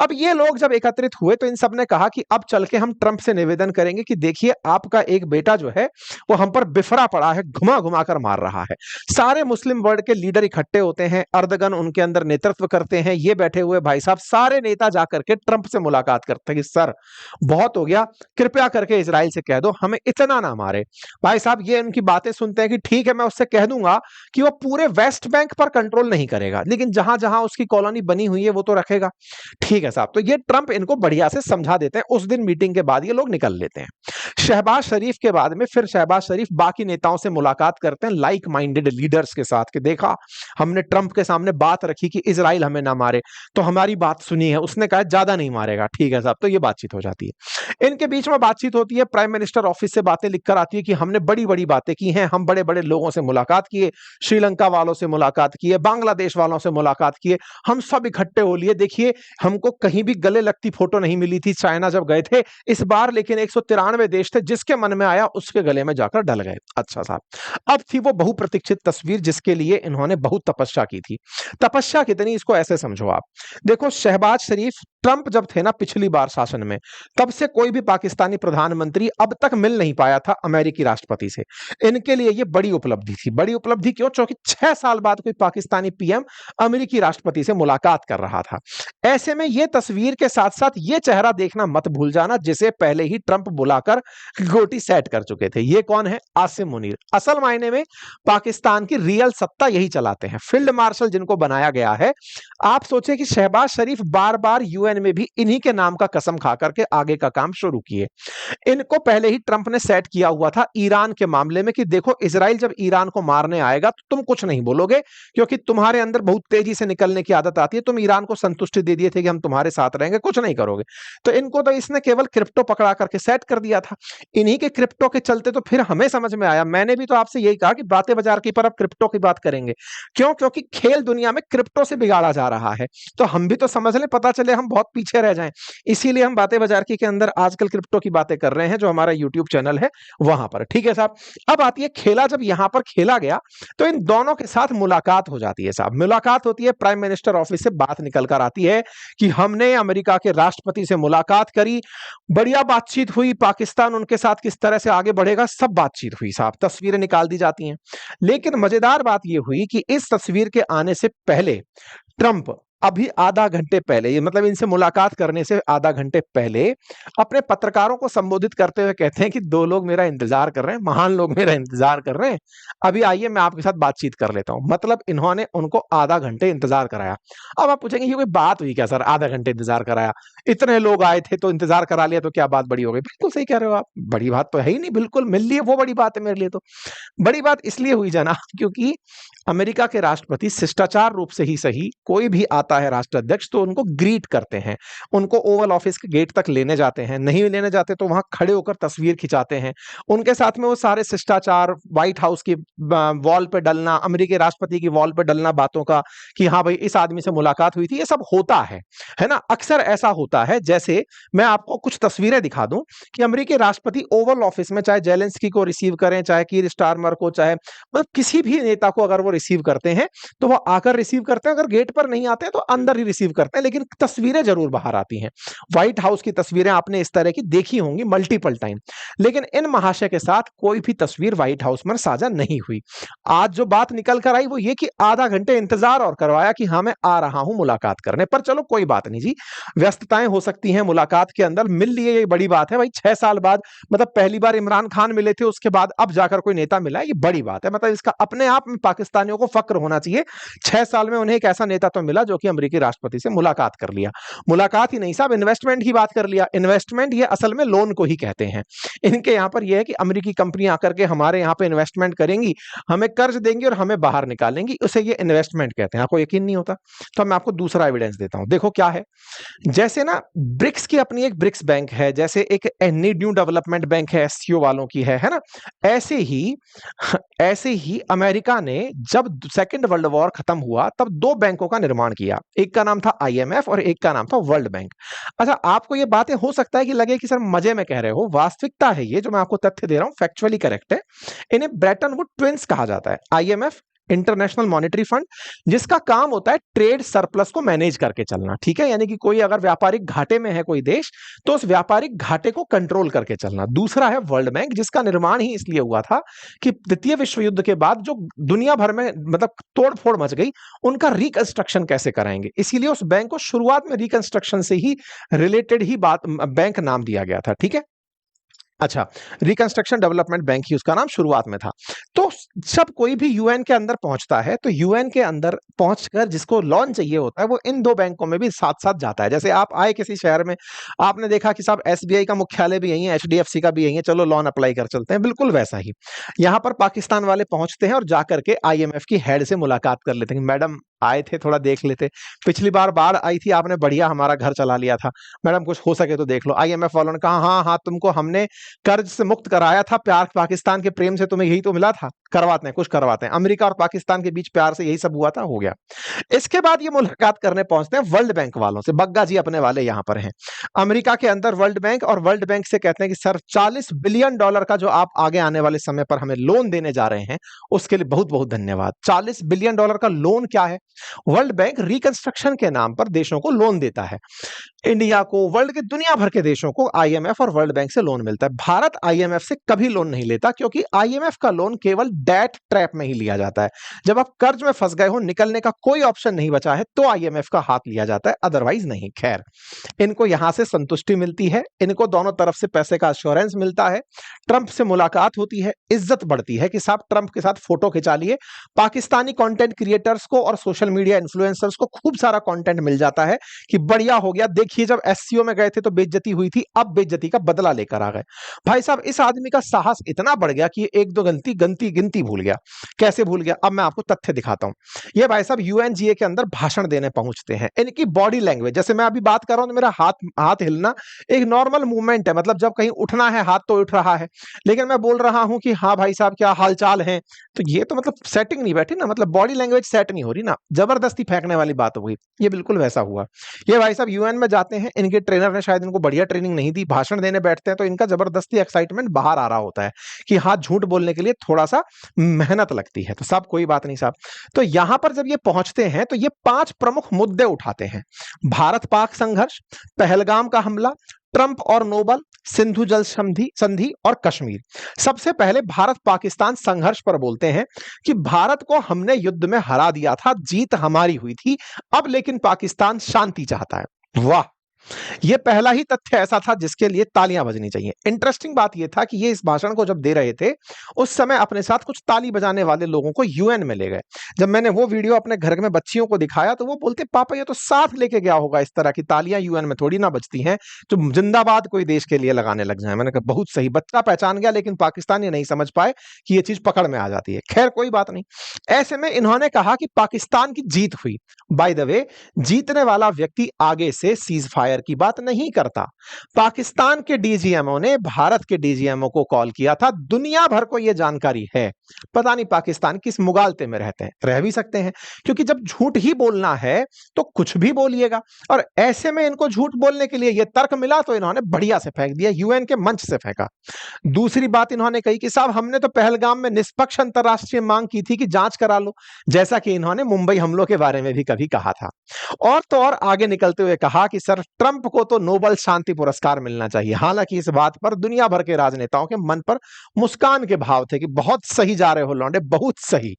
अब ये लोग जब एकत्रित हुए तो इन सब ने कहा कि अब चल के हम ट्रंप से निवेदन करेंगे कि देखिए आपका एक बेटा जो है वो हम पर बिफरा पड़ा है, घुमा घुमा कर मार रहा है। सारे मुस्लिम वर्ल्ड के लीडर इकट्ठे होते हैं, अर्दगन उनके अंदर नेतृत्व करते हैं, ये बैठे हुए भाई साहब सारे नेता जाकर के ट्रंप से मुलाकात करते हैं कि सर बहुत हो गया, कृपया करके इजराइल से कह दो हमें इतना ना मारे। भाई साहब ये उनकी बातें सुनते हैं कि ठीक है मैं उससे कह दूंगा कि वो पूरे वेस्ट बैंक पर कंट्रोल नहीं करेगा, लेकिन जहां जहां उसकी कॉलोनी बनी हुई है वो तो रखेगा। ठीक है साहब, तो ये ट्रंप इनको बढ़िया से समझा देते हैं। उस दिन मीटिंग के बाद ये लोग निकल लेते हैं। शहबाज शरीफ के बाद में फिर शहबाज शरीफ बाकी नेताओं से मुलाकात करते हैं, लाइक माइंडेड लीडर्स के साथ, कि देखा हमने ट्रंप के सामने बात रखी कि इजराइल हमें ना मारे, तो हमारी बात सुनी है, उसने कहा ज्यादा नहीं मारेगा। ठीक है साहब, तो ये बातचीत हो जाती है। इनके बीच में बातचीत होती है, प्राइम मिनिस्टर ऑफिस से बातें लिखकर आती है कि हमने बड़ी बड़ी बातें की हैं, हम बड़े बड़े लोगों से मुलाकात किए, श्रीलंका वालों से मुलाकात किए, बांग्लादेश वालों से मुलाकात किए, हम सब इकट्ठे हो लिए। देखिए हमको कहीं भी गले लगती फोटो नहीं मिली थी चाइना जब गए थे इस बार, लेकिन 193 देश थे, जिसके मन में आया उसके गले में जाकर डल गए। अच्छा साहब, अब थी वो बहुप्रतीक्षित तस्वीर जिसके लिए इन्होंने बहुत तपस्या की थी। तपस्या कितनी, इसको ऐसे समझो आप। देखो शहबाज शरीफ ट्रंप जब थे ना पिछली बार शासन में, तब से कोई भी पाकिस्तानी प्रधानमंत्री अब तक मिल नहीं पाया था अमेरिकी राष्ट्रपति से। इनके लिए ये बड़ी उपलब्धि थी। बड़ी उपलब्धि क्यों? क्योंकि 6 साल बाद कोई पाकिस्तानी पीएम अमेरिकी राष्ट्रपति से मुलाकात कर रहा था। ऐसे में ये तस्वीर के साथ साथ ये चेहरा देखना मत भूल जाना जिसे पहले ही ट्रंप बुलाकर गोटी सेट कर चुके थे। ये कौन है? आसिम मुनीर। असल मायने में पाकिस्तान की रियल सत्ता यही चलाते हैं, फील्ड मार्शल जिनको बनाया गया है। आप सोचे कि शहबाज शरीफ बार बार यूएन में भी इन्हीं के नाम का कसम खा करके आगे का काम शुरू किए। इनको पहले ही ट्रंप ने सेट किया हुआ था ईरान के मामले में कि देखो इजराइल जब ईरान को मारने आएगा तो तुम कुछ नहीं बोलोगे, क्योंकि तुम्हारे अंदर बहुत तेजी से निकलने की आदत आती है। तुम ईरान को संतुष्टि दे दिए थे कि हम तुम्हारे साथ रहेंगे, कुछ नहीं करोगे। तो इनको तो इसने केवल क्रिप्टो पकड़ा करके सेट कर दिया था। इन्हीं के क्रिप्टो के चलते तो फिर हमें समझ में आया, मैंने भी तो आपसे यही कहा कि बातें बाजार की पर अब क्रिप्टो की बात करेंगे। क्यों? क्योंकि खेल दुनिया में क्रिप्टो से बिगाड़ा जा रहा है। तो हम भी तो समझ लें, पता चले हम बहुत पीछे रह जाएं। इसीलिए हम बातें बाजार की के अंदर आजकल क्रिप्टो की बातें कर रहे हैं, जो हमारा यूट्यूब चैनल है वहां पर। ठीक है साहब, अब आती है खेला। जब यहां पर खेला गया तो इन दोनों के साथ मुलाकात हो जाती है साहब। मुलाकात होती है, प्राइम मिनिस्टर ऑफिस से बात निकल कर आती है कि हमने अमेरिका के राष्ट्रपति से मुलाकात करी, बढ़िया बातचीत हुई, पाकिस्तान उनके साथ किस तरह से आगे बढ़ेगा सब बातचीत हुई साहब। तस्वीरें निकाल दी जाती हैं। लेकिन मजेदार बात यह हुई कि इस तस्वीर के आने से पहले ट्रंप अभी आधा घंटे पहले, ये मतलब इनसे मुलाकात करने से आधा घंटे पहले, अपने पत्रकारों को संबोधित करते हुए कहते हैं कि 2 लोग मेरा इंतजार कर रहे हैं, महान लोग मेरा इंतजार कर रहे हैं, अभी आइए मैं आपके साथ बातचीत कर लेता हूं। मतलब इन्होंने उनको आधा घंटे इंतजार कराया। अब आप पूछेंगे ये कोई बात हुई क्या सर, आधा घंटे इंतजार कराया? इतने लोग आए थे तो इंतजार करा लिया तो क्या बात बड़ी हो गई? बिल्कुल सही कह रहे हो आप, बड़ी बात तो है ही नहीं, बिल्कुल मिल लिए वो बड़ी बात है मेरे लिए। तो बड़ी बात इसलिए हुई जनाब क्योंकि अमेरिका के राष्ट्रपति शिष्टाचार रूप से ही सही, कोई भी आता है राष्ट्राध्यक्ष तो उनको ग्रीट करते हैं, उनको ओवल ऑफिस के गेट तक लेने जाते हैं, नहीं लेने जाते तो वहां खड़े होकर तस्वीर खिंचाते हैं। उनके साथ में वो सारे शिष्टाचार, व्हाइट हाउस की वॉल पे डलना, अमेरिकी राष्ट्रपति की वॉल पे डलना बातों का कि हाँ भाई इस आदमी से मुलाकात हुई थी, ये सब होता है ना। अक्सर ऐसा होता है, जैसे मैं आपको कुछ तस्वीरें दिखा दूं कि अमेरिकी राष्ट्रपति ओवल ऑफिस में चाहे जेलेंस्की को रिसीव करें, चाहे कीर स्टारमर को, चाहे मतलब किसी भी नेता को अगर वो रिसीव करते हैं तो वो आकर रिसीव करते हैं, अगर गेट पर नहीं आते हैं तो अंदर ही रिसीव करते हैं, लेकिन तस्वीरें जरूर बाहर आती हैं। व्हाइट हाउस की तस्वीरें आपने इस तरह की देखी होंगी मल्टीपल टाइम, लेकिन इन महाशय के साथ कोई भी तस्वीर व्हाइट हाउस में साझा नहीं हुई। आज जो बात निकल कर आई वो ये कि आधा घंटे इंतजार और करवाया कि हाँ मैं आ रहा हूं मुलाकात करने। पर चलो कोई बात नहीं जी, व्यस्तताएं हो सकती हैं, मुलाकात के अंदर मिल लिए, ये बड़ी बात है भाई। 6 साल बाद, मतलब पहली बार इमरान खान मिले थे, उसके बाद अब जाकर कोई नेता मिला है, ये बड़ी बात है। मतलब इसका अपने आप में पाकिस्तानियों को फक्र होना चाहिए। 6 साल में उन्हें एक ऐसा नेता तो मिला जो कि अमेरिकी राष्ट्रपति से मुलाकात कर लिया। मुलाकात ही नहीं साहब, इन्वेस्टमेंट की बात कर लिया। इन्वेस्टमेंट ये असल में लोन को ही कहते हैं। इनके यहां पर यह है कि अमेरिकी कंपनी आकर के हमारे यहां पे इन्वेस्टमेंट करेंगी, हमें कर्ज देंगी और हमें बाहर निकालेंगी, उसे ये इन्वेस्टमेंट कहते हैं। आपको यकीन नहीं होता तो मैं आपको दूसरा एविडेंस देता हूं। देखो क्या है, जैसे ना ब्रिक्स की अपनी एक ब्रिक्स बैंक है, जैसे एक न्यू डेवलपमेंट बैंक है एससीओ वालों की है ना। ऐसे ही अमेरिका ने जब सेकेंड वर्ल्ड वॉर खत्म हुआ तब 2 बैंकों का निर्माण किया, एक का नाम था आईएमएफ और एक का नाम था वर्ल्ड बैंक। अच्छा, आपको ये बातें हो सकता है कि लगे कि सर मजे में कह रहे हो, वास्तविकता है ये जो मैं आपको तथ्य दे रहा हूं, फैक्चुअली करेक्ट है। इन्हें ब्रेटन वुड ट्विंस कहा जाता है, आईएमएफ इंटरनेशनल मॉनेटरी फंड, जिसका काम होता है ट्रेड सरप्लस को मैनेज करके चलना, ठीक है, यानी कि कोई अगर व्यापारिक घाटे में है कोई देश, तो उस व्यापारिक घाटे को कंट्रोल करके चलना। दूसरा है वर्ल्ड बैंक, जिसका निर्माण ही इसलिए हुआ था कि द्वितीय विश्व युद्ध के बाद जो दुनिया भर में मतलब तोड़ फोड़ मच गई, उनका रिकंस्ट्रक्शन कैसे कराएंगे, इसीलिए उस बैंक को शुरुआत में रिकंस्ट्रक्शन से ही रिलेटेड ही बात बैंक नाम दिया गया था, ठीक है। अच्छा, रिकंस्ट्रक्शन डेवलपमेंट बैंक ही उसका नाम शुरुआत में था। तो जब कोई भी यूएन के अंदर पहुंचता है, तो यूएन के अंदर पहुंचकर जिसको लोन चाहिए होता है, वो इन दो बैंकों में भी साथ साथ जाता है। जैसे आप आए किसी शहर में, आपने देखा कि साहब एसबीआई का मुख्यालय भी यही है, एचडीएफसी का भी यही है, चलो लोन अप्लाई कर चलते हैं, बिल्कुल वैसा ही यहाँ पर पाकिस्तान वाले पहुंचते हैं और जाकर के आईएमएफ की हेड से मुलाकात कर लेते हैं। मैडम आए थे, थोड़ा देख लेते, पिछली बार बाढ़ आई थी, आपने बढ़िया हमारा घर चला लिया था, मैडम कुछ हो सके तो देख लो। आईएमएफ वालों ने कहा हाँ हाँ, तुमको हमने कर्ज से मुक्त कराया था, प्यार पाकिस्तान के प्रेम से तुम्हें यही तो मिला था, करवाते हैं, कुछ करवाते हैं। अमेरिका और पाकिस्तान के बीच प्यार से यही सब हुआ था, हो गया। इसके बाद ये मुलाकात करने पहुंचते हैं वर्ल्ड बैंक वालों से, बग्गा जी अपने वाले यहां पर हैं अमेरिका के अंदर वर्ल्ड बैंक, और वर्ल्ड बैंक से कहते हैं कि सर $40 बिलियन का जो आप आगे आने वाले समय पर हमें लोन देने जा रहे हैं, उसके लिए बहुत बहुत धन्यवाद। $40 बिलियन का लोन क्या है? वर्ल्ड बैंक रिकंस्ट्रक्शन के नाम पर देशों को लोन देता है। इंडिया को, वर्ल्ड के दुनिया भर के देशों को आईएमएफ और वर्ल्ड बैंक से लोन मिलता है। भारत आईएमएफ से कभी लोन नहीं लेता, क्योंकि आईएमएफ का लोन केवल डेट ट्रैप में ही लिया जाता है। जब आप कर्ज में फंस गए हो, निकलने का कोई ऑप्शन नहीं बचा है, तो आईएमएफ का हाथ लिया जाता है, अदरवाइज नहीं। खैर, इनको यहां से संतुष्टि मिलती है, इनको दोनों तरफ से पैसे का अश्योरेंस मिलता है, ट्रंप से मुलाकात होती है, इज्जत बढ़ती है कि साहब ट्रंप के साथ फोटो खिंचा लिए। पाकिस्तानी कंटेंट क्रिएटर्स को और सोशल मीडिया इन्फ्लुएंसर्स को खूब सारा कंटेंट मिल जाता है कि बढ़िया हो गया, देखिए जब एससीओ में गए थे तो बेइज्जती हुई थी, अब बेइज्जती का बदला लेकर आ गए। भाई साहब, इस आदमी का साहस इतना बढ़ गया कि ये एक दो गिनती भूल गया। कैसे भूल गया? अब मैं आपको तथ्य दिखाता हूं। ये भाई साहब यूएनजीए के अंदर भाषण देने पहुंचते हैं। इनकी बॉडी लैंग्वेज, जैसे मैं अभी बात कर रहा हूं तो मेरा हाथ हाथ हिलना एक नॉर्मल मूवमेंट है, मतलब जब कहीं उठना है हाथ तो उठ रहा है, लेकिन मैं बोल रहा हूं कि हाँ भाई साहब क्या हालचाल है, तो ये तो मतलब सेटिंग नहीं बैठी ना, मतलब बॉडी लैंग्वेज सेट नहीं हो रही ना, जबरदस्ती फेंकने वाली बात हो गई। ये बिल्कुल वैसा हुआ। ये भाई साहब यूएन में जाते हैं, इनके ट्रेनर ने शायद इनको बढ़िया ट्रेनिंग नहीं दी, भाषण देने बैठते हैं तो इनका जबरदस्ती एक्साइटमेंट बाहर आ रहा होता है कि हाँ, झूठ बोलने के लिए थोड़ा सा मेहनत लगती है। तो साहब कोई बात नहीं साहब। तो यहां पर जब ये पहुंचते हैं तो ये 5 प्रमुख मुद्दे उठाते हैं: भारत पाक संघर्ष, पहलगाम का हमला, ट्रंप और नोबल, सिंधु जल संधि संधि और कश्मीर। सबसे पहले भारत पाकिस्तान संघर्ष पर बोलते हैं कि भारत को हमने युद्ध में हरा दिया था, जीत हमारी हुई थी, अब लेकिन पाकिस्तान शांति चाहता है। वाह, ये पहला ही तथ्य ऐसा था जिसके लिए तालियां बजनी चाहिए। इंटरेस्टिंग बात यह था कि ये इस भाषण को जब दे रहे थे, उस समय अपने साथ कुछ ताली बजाने वाले लोगों को यूएन में ले गए। जब मैंने वो वीडियो अपने घर में बच्चियों को दिखाया तो वो बोलते, पापा ये तो साथ लेके गया होगा, इस तरह की तालियां यूएन में थोड़ी ना बजती हैं जो जिंदाबाद कोई देश के लिए लगाने लग जाए। मैंने कहा बहुत सही, बच्चा पहचान गया, लेकिन पाकिस्तान ये नहीं समझ पाए कि ये चीज पकड़ में आ जाती है। खैर कोई बात नहीं। ऐसे में इन्होंने कहा कि पाकिस्तान की जीत हुई। बाय द वे, जीतने वाला व्यक्ति आगे से सीज फायर की बात नहीं करता। पाकिस्तान के डीजीएमओ ने भारत के डीजीएमओ को कॉल किया था। दुनिया भर को यह जानकारी है। पता नहीं पाकिस्तान किस मुगालते में रहते हैं, रह भी सकते हैं, क्योंकि जब झूठ ही बोलना है तो कुछ भी बोलिएगा। और ऐसे में इनको झूठ बोलने के लिए यह तर्क मिला तो इन्होंने बढ़िया से फेंक दिया, यूएन के मंच से फेंका। दूसरी बात इन्होंने कही कि साहब हमने तो पहलगाम में निष्पक्ष अंतरराष्ट्रीय मांग की थी कि जांच करा लो, जैसा कि इन्होंने मुंबई हमलों के बारे में भी कभी कहा था। और तो और आगे निकलते हुए कहा कि सर ट्रंप को तो नोबेल शांति पुरस्कार मिलना चाहिए। हालांकि इस बात पर दुनिया भर के राजनेताओं के मन पर मुस्कान के भाव थे कि बहुत सही जा रहे हो लौंडे, बहुत सही।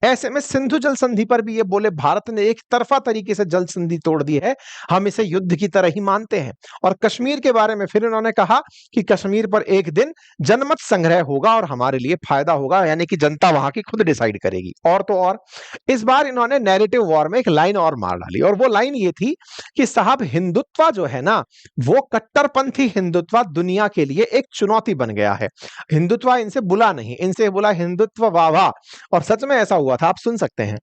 ऐसे में सिंधु जल संधि पर भी ये बोले, भारत ने एक तरफा तरीके से जल संधि तोड़ दी है, हम इसे युद्ध की तरह ही मानते हैं। और कश्मीर के बारे में फिर इन्होंने कहा कि कश्मीर पर एक दिन जनमत संग्रह होगा और हमारे लिए फायदा होगा, यानी कि जनता वहां की खुद डिसाइड करेगी। और तो और इस बार इन्होंने नैरेटिव वॉर में एक लाइन और मार डाली, और वो लाइन ये थी कि साहब हिंदुत्व जो है ना, वो कट्टरपंथी हिंदुत्व दुनिया के लिए एक चुनौती बन गया है। हिंदुत्व इनसे बुला नहीं, इनसे बुला हिंदुत्व वाह वाह। और सच में ऐसा हुआ था, आप सुन सकते हैं।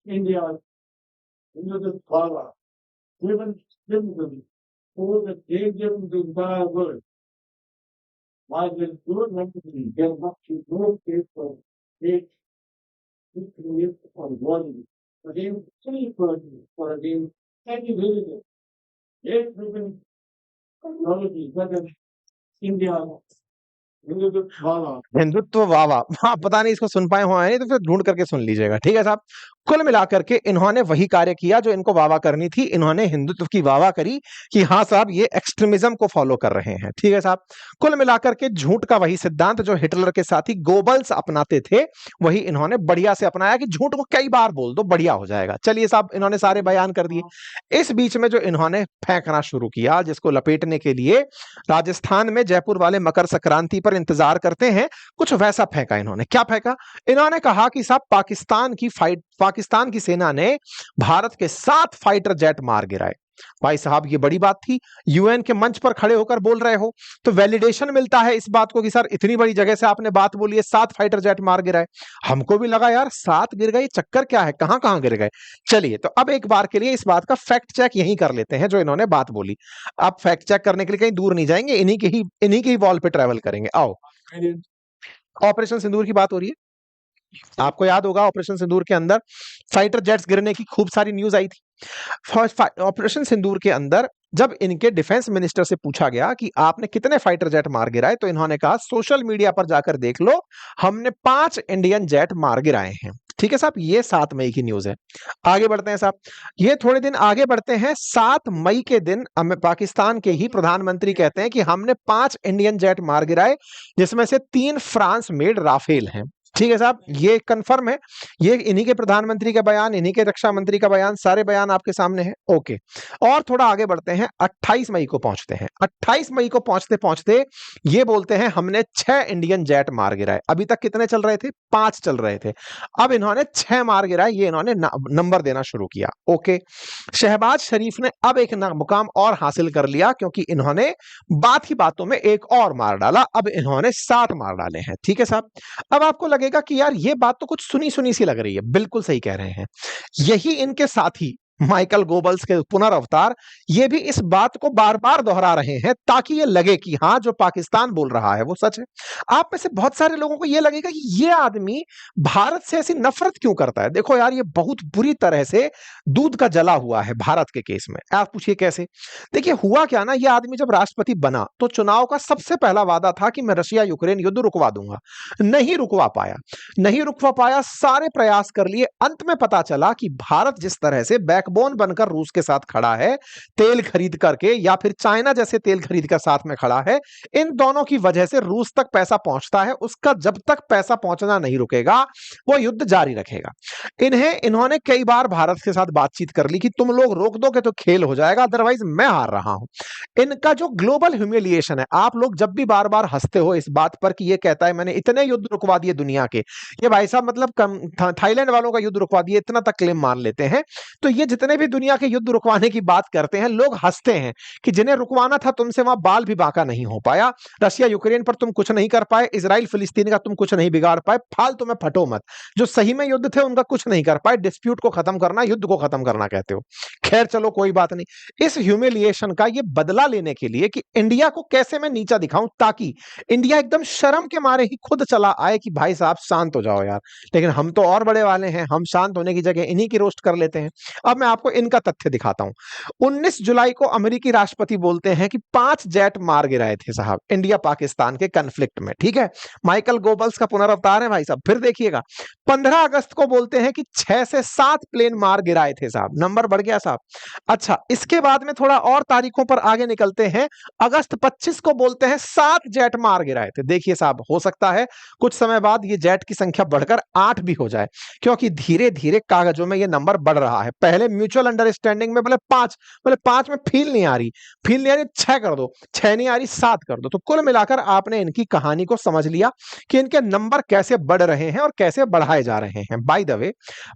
India for the danger of the entire world. While the good mentally get up to no paper, it creates for one. Again, three persons for again Hindutva वाह वाह, हाँ पता नहीं इसको सुन पाए हो या नहीं, तो फिर ढूंढ करके सुन लीजिएगा, ठीक है साहब। कुल मिलाकर के इन्होंने वही कार्य किया जो इनको वाह वाह करनी थी, इन्होंने हिंदुत्व की वाह वाह करी कि हाँ साहब ये एक्सट्रीमिज्म को फॉलो कर रहे हैं, ठीक है साहब। कुल मिलाकर के झूठ का वही सिद्धांत जो हिटलर के साथी गोबल्स अपनाते थे, वही इन्होंने बढ़िया से अपनाया कि झूठ को कई बार बोल दो बढ़िया हो जाएगा। चलिए साहब, इन्होंने सारे बयान कर दिए। इस बीच में जो इन्होंने फेंकना शुरू किया, जिसको लपेटने के लिए राजस्थान में जयपुर वाले मकर संक्रांति पर इंतजार करते हैं, कुछ वैसा फेंका इन्होंने। क्या फेंका? इन्होंने कहा कि साहब पाकिस्तान की सेना ने भारत के 7 फाइटर जेट मार गिराए। भाई साहब ये बड़ी बात थी, यूएन के मंच पर खड़े होकर बोल रहे हो तो वैलिडेशन मिलता है इस बात को कि सर इतनी बड़ी जगह से आपने बात बोली है, 7 फाइटर जेट मार गिराए। हमको भी लगा यार 7 गिर गए, चक्कर क्या है, कहां कहां गिर गए। चलिए तो अब एक बार के लिए इस बात का फैक्ट चेक यहीं कर लेते हैं जो इन्होंने बात बोली। आप फैक्ट चेक करने के लिए कहीं दूर नहीं जाएंगे, इन्हीं के ही वॉल पे ट्रेवल करेंगे। आओ, ऑपरेशन सिंदूर की बात हो रही है, आपको याद होगा ऑपरेशन सिंदूर के अंदर फाइटर जेट्स गिरने की खूब सारी न्यूज आई थी। ऑपरेशन सिंदूर के अंदर जब इनके डिफेंस मिनिस्टर से पूछा गया कि आपने कितने फाइटर जेट मार गिराए, तो इन्होंने कहा सोशल मीडिया पर जाकर देख लो, हमने 5 इंडियन जेट मार गिराए हैं। ठीक है साहब, ये 7 मई की न्यूज है। आगे बढ़ते हैं साहब, ये थोड़े दिन आगे बढ़ते हैं। 7 मई के दिन पाकिस्तान के ही प्रधानमंत्री कहते हैं कि हमने 5 इंडियन जेट मार गिराए, जिसमें से 3 फ्रांस मेड राफेल हैं। ठीक है साहब, ये कंफर्म है, ये इन्हीं के प्रधानमंत्री का बयान, इन्हीं के रक्षा मंत्री का बयान, सारे बयान आपके सामने हैं। ओके, और थोड़ा आगे बढ़ते हैं, 28 मई को पहुंचते हैं। 28 मई को पहुंचते पहुंचते ये बोलते हैं हमने 6 इंडियन जेट मार गिराए। अभी तक कितने चल रहे थे? 5 चल रहे थे, अब इन्होंने 6 मार गिराए, ये इन्होंने नंबर देना शुरू किया। ओके, शहबाज शरीफ ने अब एक मुकाम और हासिल कर लिया, क्योंकि इन्होंने बात ही बातों में एक और मार डाला, अब इन्होंने 7 मार डाले हैं। ठीक है साहब, अब आपको लगेगा कि यार ये बात तो कुछ सुनी सुनी सी लग रही है, बिल्कुल सही कह रहे हैं। यही इनके साथी माइकल गोबल्स के पुनर्अवतार, ये भी इस बात को बार बार दोहरा रहे हैं ताकि ये लगे कि हाँ जो पाकिस्तान बोल रहा है वो सच है। आप में से बहुत सारे लोगों को ये लगेगा कि ये आदमी भारत से ऐसी नफरत क्यों करता है। देखो यार, ये बहुत बुरी तरह से दूध का जला हुआ है भारत के केस में। आप पूछिए कैसे? देखिए हुआ क्या ना, ये आदमी जब राष्ट्रपति बना तो चुनाव का सबसे पहला वादा था कि मैं रशिया यूक्रेन युद्ध रुकवा दूंगा। नहीं रुकवा पाया, नहीं रुकवा पाया, सारे प्रयास कर लिए। अंत में पता चला कि भारत जिस तरह से बैकबोन बनकर रूस के साथ खड़ा है, तेल खरीद करके, या फिर चाइना जैसे तेल खरीद कर साथ में खड़ा है, इन दोनों की वजह से रूस तक पैसा पहुंचता है। उसका जब तक पैसा पहुंचना नहीं रुकेगा, वो युद्ध जारी रखेगा। इन्होंने कई बार भारत के साथ बातचीत कर ली कि तुम लोग रोक दोगे तो खेल हो जाएगा, अदरवाइज मैं हार रहा हूं। इनका जो ग्लोबल ह्यूमिलिएशन है, आप लोग जब भी बार बार हंसते हो इस बात पर कि ये कहता है मैंने इतने युद्ध रुकवा दिए दुनिया के, ये भाई साहब मतलब थाईलैंड वालों का युद्ध रुकवा दिए, इतना तक क्लेम मान लेते हैं। तो ये जितने भी दुनिया के युद्ध रुकवाने की बात करते हैं, लोग हंसते हैं कि जिन्हें रुकवाना था तुमसे वहां बाल भी बांका नहीं हो पाया। रशिया यूक्रेन पर तुम कुछ नहीं कर पाए, इजराइल फिलिस्तीन का तुम कुछ नहीं बिगाड़ पाए, फालतू में फटो मत। जो सही में युद्ध थे उनका कुछ नहीं कर पाए। डिस्प्यूट को खत्म करना, युद्ध को खत्म करना कहते हो। खैर चलो कोई बात नहीं। इस ह्यूमिलिएशन का ये बदला लेने के लिए कि इंडिया को कैसे मैं नीचा दिखाऊं, ताकि इंडिया एकदम शर्म के मारे ही खुद चला आए कि भाई साहब शांत हो जाओ यार। लेकिन हम तो और बड़े वाले हैं, हम शांत होने की जगह इन्हीं की रोस्ट कर लेते हैं। अब मैं आपको इनका तथ्य दिखाता हूं। 19 जुलाई को अमेरिकी राष्ट्रपति बोलते हैं कि 5 जेट मार गिराए थे साहब इंडिया पाकिस्तान के कन्फ्लिक्ट में। ठीक है, माइकल गोबल्स का पुनर्अवतार है भाई साहब। फिर देखिएगा 15 अगस्त को बोलते हैं कि 6 से 7 प्लेन मार गिराए थे साहब, नंबर बढ़ गया साहब। अच्छा, इसके बाद में थोड़ा और तारीखों पर आगे निकलते हैं। अगस्त 25 को बोलते हैं 7 जेट मार गिराए थे। देखिए साहब, हो सकता है कुछ समय बाद ये जेट की संख्या बढ़कर 8 भी हो जाए, क्योंकि धीरे धीरे कागजों में ये नंबर बढ़ रहा है। पहले म्यूचुअल अंडरस्टैंडिंग में बोले 5 में फील नहीं आ रही, 6 कर दो, 6 नहीं आ रही 7 कर दो। तो कुल मिलाकर आपने इनकी कहानी को समझ लिया कि इनके नंबर कैसे बढ़ रहे हैं और कैसे बढ़ाए जा रहे हैं। बाय द वे,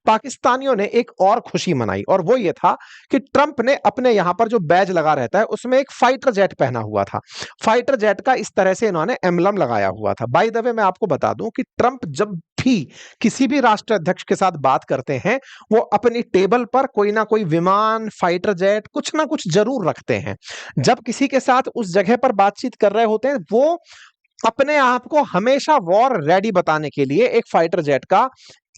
पाकिस्तानियों ने एक और खुशी मनाई, और वो ये था कि ट्रंप ने अपने यहां पर जो बैज लगा रहता है उसमें एक फाइटर जेट पहना हुआ था। फाइटर जेट का इस तरह से इन्होंने एम्बलम लगाया हुआ था। बाय द वे, मैं आपको बता दूं कि ट्रंप जब भी किसी भी राष्ट्राध्यक्ष के साथ बात करते हैं, वो अपनी टेबल पर कोई ना कोई विमान, फाइटर जेट, कुछ ना कुछ जरूर रखते हैं। जब किसी के साथ उस जगह पर बातचीत कर रहे होते हैं, वो अपने आप को हमेशा वॉर रेडी बताने के लिए एक फाइटर जेट का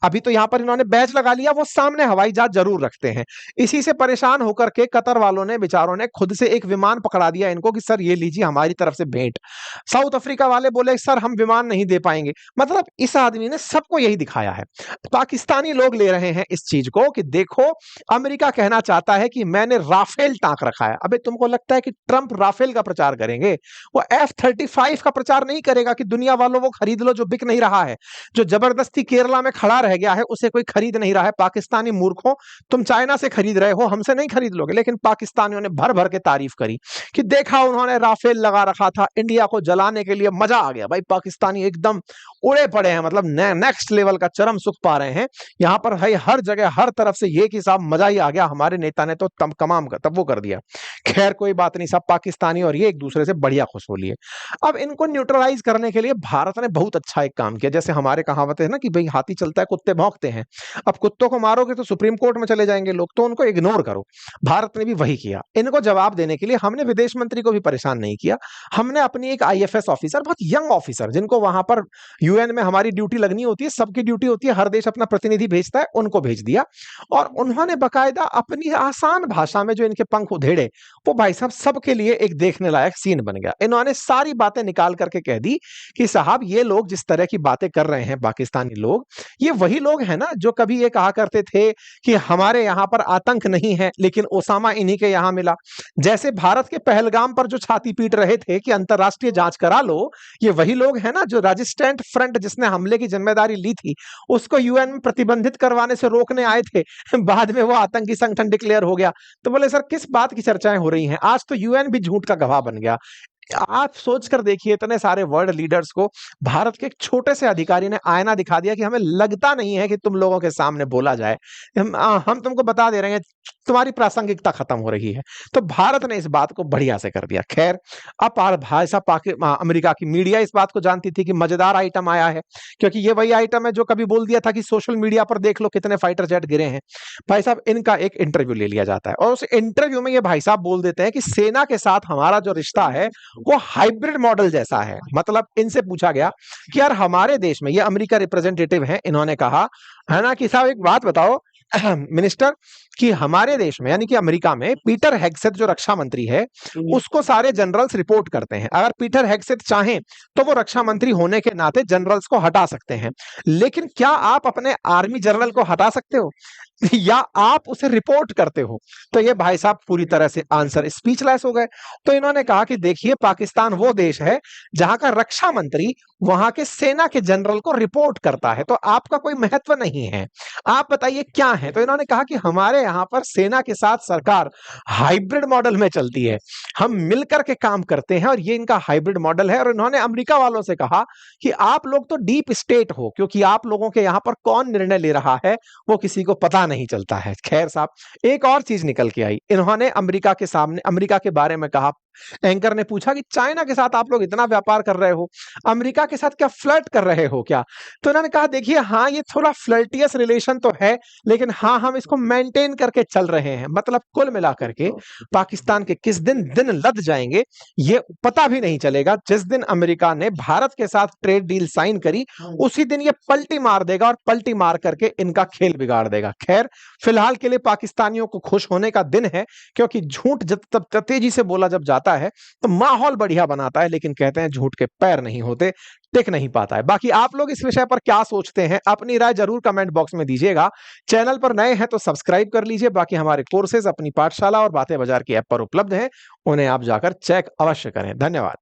अभी तो यहां पर इन्होंने बैच लगा लिया, वो सामने हवाई जहाज जरूर रखते हैं। इसी से परेशान होकर के कतर वालों ने बेचारों ने खुद से एक विमान पकड़ा दिया इनको कि सर ये लीजिए हमारी तरफ से भेंट। साउथ अफ्रीका वाले बोले सर हम विमान नहीं दे पाएंगे। मतलब इस आदमी ने सबको यही दिखाया है। पाकिस्तानी लोग ले रहे हैं इस चीज को कि देखो अमेरिका कहना चाहता है कि मैंने राफेल टांक रखा है। अबे तुमको लगता है कि ट्रंप राफेल का प्रचार करेंगे? वो F-35 का प्रचार नहीं करेगा कि दुनिया वालों वो खरीद लो जो बिक नहीं रहा है, जो जबरदस्ती केरला में खड़ा रह गया है उसे कोई खरीद नहीं रहा है। पाकिस्तानी मूर्खों, तुम चाइना से खरीद रहे हो, हमसे नहीं खरीद लोगे। लेकिन पाकिस्तानियों ने भर भर के तारीफ करी कि देखा उन्होंने राफेल लगा रखा था, इंडिया को जलाने के लिए मजा आ गया। भाई पाकिस्तानी एकदम उड़े पड़े हैं, मतलब नेक्स्ट लेवल का चरम सुख पा रहे हैं। यहां पर है हर जगह हर तरफ से ये कि साहब मजा ही आ गया, हमारे नेता ने तो कमाम तब वो कर दिया। खैर कोई बात नहीं, सब पाकिस्तानी और ये एक दूसरे से बढ़िया खुश हो लिए। अब इनको न्यूट्रलाइज करने के लिए भारत ने बहुत अच्छा एक काम किया। जैसे हमारे कहावत है ना कि भाई हाथी चलता है कुत्ते भौंकते हैं। अब कुत्तों को मारोगे तो सुप्रीम कोर्ट में चले जाएंगे लोग, तो उनको इग्नोर करो। भारत ने भी वही किया। इनको जवाब देने के लिए हमने विदेश मंत्री को भी परेशान नहीं किया। हमने अपनी एक IFS ऑफिसर, बहुत यंग ऑफिसर, जिनको वहां पर UN में हमारी ड्यूटी लगनी होती है, सबकी ड्यूटी होती है, हर देश अपना प्रतिनिधि भेजता है, उनको भेज दिया। और उन्होंने बकायदा अपनी आसान भाषा में जो इनके पंख उधेड़े, वो भाई साहब सबके लिए एक देखने लायक सीन बन गया। इन्होंने सारी बातें निकाल करके कह दी कि साहब ये लोग जिस तरह की बातें कर रहे हैं पाकिस्तानी लोग, ये वही लोग हैं ना जो कभी ये कहा करते थे कि हमारे यहां पर आतंक नहीं है लेकिन ओसामा इन्हीं के यहां मिला। जैसे भारत के पहलगाम पर जो छाती पीट रहे थे कि अंतरराष्ट्रीय जांच करा लो, ये वही लोग हैं ना जो रेजिस्टेंट फ्रंट जिसने हमले की जिम्मेदारी ली थी उसको UN में प्रतिबंधित करवाने से रोकने आए थे, बाद में वो आतंकी संगठन डिक्लेयर हो गया। तो बोले सर किस बात की चर्चाएं हो रही हैं? आज तो UN भी झूठ का गवाह बन गया। आप सोच कर देखिए, इतने सारे वर्ल्ड लीडर्स को भारत के एक छोटे से अधिकारी ने आईना दिखा दिया कि हमें लगता नहीं है कि तुम लोगों के सामने बोला जाए, हम तुमको बता दे रहे हैं तुम्हारी प्रासंगिकता खत्म हो रही है। तो भारत ने इस बात को बढ़िया से कर दिया। खैर अब भाई साहब अमेरिका की मीडिया इस बात को जानती थी कि मजेदार आइटम आया है, क्योंकि ये वही आइटम है जो कभी बोल दिया था कि सोशल मीडिया पर देख लो कितने फाइटर जेट गिरे हैं। भाई साहब इनका एक इंटरव्यू ले लिया जाता है और उस इंटरव्यू में ये भाई साहब बोल देते हैं कि सेना के साथ हमारा जो रिश्ता है वो हाइब्रिड मॉडल जैसा है। मतलब इनसे पूछा गया कि यार हमारे देश में, ये अमेरिका रिप्रेजेंटेटिव हैं, इन्होंने कहा है ना कि साहब एक बात बताओ मिनिस्टर, कि हमारे देश में यानी कि अमेरिका में पीटर हेगसेथ जो रक्षा मंत्री है उसको सारे जनरल्स रिपोर्ट करते हैं। अगर पीटर हेगसेथ चाहें तो वो रक्षा मंत्री होने के नाते जनरल्स को हटा सकते हैं, लेकिन क्या आप अपने आर्मी जनरल को हटा सकते हो या आप उसे रिपोर्ट करते हो? तो ये भाई साहब पूरी तरह से आंसर स्पीचलेस हो गए। तो इन्होंने कहा कि देखिए पाकिस्तान वो देश है जहां का रक्षा मंत्री वहां के सेना के जनरल को रिपोर्ट करता है, तो आपका कोई महत्व नहीं है, आप बताइए क्या है? तो इन्होंने कहा कि हमारे यहां पर सेना के साथ सरकार हाइब्रिड मॉडल में चलती है, हम मिलकर के काम करते हैं और ये इनका हाइब्रिड मॉडल है। और इन्होंने अमेरिका वालों से कहा कि आप लोग तो डीप स्टेट हो, क्योंकि आप लोगों के यहां पर कौन निर्णय ले रहा है वो किसी को पता नहीं चलता है। खैर साहब एक और चीज निकल के आई, इन्होंने अमेरिका के सामने अमेरिका के बारे में कहा। एंकर ने पूछा कि चाइना के साथ आप लोग इतना व्यापार कर रहे हो, अमेरिका के साथ क्या फ्लर्ट कर रहे हो क्या? तो इन्होंने कहा देखिए हाँ ये थोड़ा फ्लर्टियस रिलेशन तो है, लेकिन हाँ हम इसको मेंटेन करके चल रहे हैं। मतलब कुल मिलाकर के पाकिस्तान के किस दिन लद जाएंगे ये पता भी नहीं चलेगा। जिस दिन अमेरिका ने भारत के साथ ट्रेड डील साइन करी उसी दिन ये पलटी मार देगा और पलटी मार करके इनका खेल बिगाड़ देगा। खैर फिलहाल के लिए पाकिस्तानियों को खुश होने का दिन है, क्योंकि झूठ जब तेजी से बोला जब जाता है तो माहौल बढ़िया बनाता है, लेकिन कहते हैं झूठ के पैर नहीं होते, टिक नहीं पाता है। बाकी आप लोग इस विषय पर क्या सोचते हैं, अपनी राय जरूर कमेंट बॉक्स में दीजिएगा। चैनल पर नए हैं तो सब्सक्राइब कर लीजिए। बाकी हमारे कोर्सेज अपनी पाठशाला और बातें बाजार की ऐप पर उपलब्ध हैं, उन्हें आप जाकर चेक अवश्य करें। धन्यवाद।